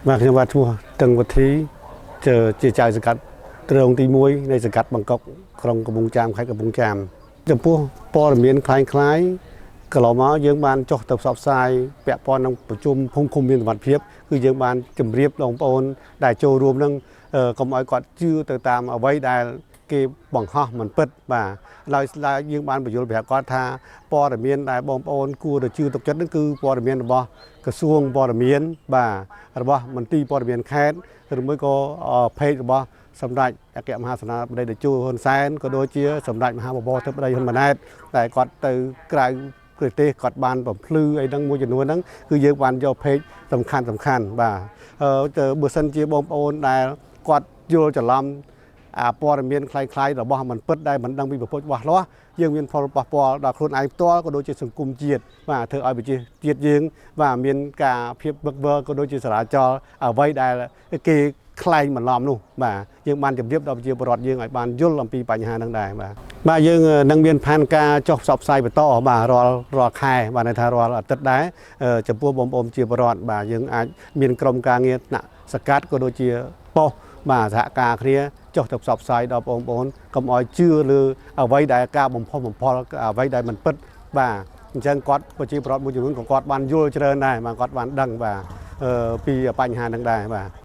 mà khi mà thua từng một thí chờ chia chạyสกัดtrườngទី1នៃសកាត់បង្កប់ក្រុងកំពង់ចាមខេត្តកំពង់ចាមចំពោះព័ត៌មានคล้ายៗកន្លងមកយើងបានចុះទៅផ្សព្វផ្សាយពាក់ព័ន្ធនឹងប្រជុំភូមិឃុំមានសុវត្ថិភាពគឺយើងបានជម្រាបបងប្អូនដែលចូលរួមនឹងកុំឲ្យគាត់ជឿទៅតាមអ្វីដែលគេបង្ហោះមិនពិតបាទឡើយយើងបានបញ្យល់ប្រាប់គាត់ថាព័ត៌មានដែលបងប្អូនគួរទៅជឿទុកចិត្តនឹងគឺព័ត៌មានរបស់ក្រសួងព័ត៌មានបាទរបស់មន្ទីរព័ត៌មានខេត្តឬមួយក៏เพจរបស់សម្ដេចអគ្គមហាសេនាបតីតេជោហ៊ុនសែនក៏ដូចជាសម្ដេចមហាបវរធិបតីហ៊ុនម៉ាណែតតែគាត់ទៅក្រៅប្រទេសគាត់បានបំភ្លឺអីហ្នឹងមួយចំនួនហ្នឹងគឺយើងបានយកเพจសំខាន់បាទបើសិនជាបងប្អូនដែលគាត់យល់ច្រឡំព័ត៌មានคล้ายៗរបស់មិនពិតដែលមិនដឹងពីប្រភពច្បាស់លាស់យើងមានផលប៉ះពាល់ដល់ខ្លួនឯងផ្ទាល់ក៏ដូចជាសង្គមជាតិបាទធ្វើឲ្យប្រជាជាតិយើងបាទមានការភាពវឹកវរក៏ដូចជាចរាចរណ៍អ្វីដែលគេខ្លែងបន្លំនោះបាទយើងបានជម្រាបដល់ប្រជាពលរដ្ឋយើងឲ្យបានយល់អំពីបញ្ហាហ្នឹងដែរបាទយើងនឹងមានផែនការចុះផ្សព្វផ្សាយបន្តបាទរាល់ខែបាទន័យថារាល់អាទិត្យដែរចំពោះបងប្អូនជាពលរដ្ឋបាទយើងអាចមានក្រុមការងារថ្នាក់សកាត់ក៏ដូចជាប៉ុស្តិ៍បាទសហការគ្នាចុះទៅផ្សព្វផ្សាយដល់បងប្អូនកុំឲ្យជឿលើអ្វីដែលការបំផុសបំផុលអ្វីដែលមិនពិតបាទអញ្ចឹងគាត់ប្រជាពលរដ្ឋមួយចំនួនក៏គាត់បានយល់ច្រើនដែរបាទគាត់បានដឹងបាទពីបញ្ហាហ្នឹងដែរបាទ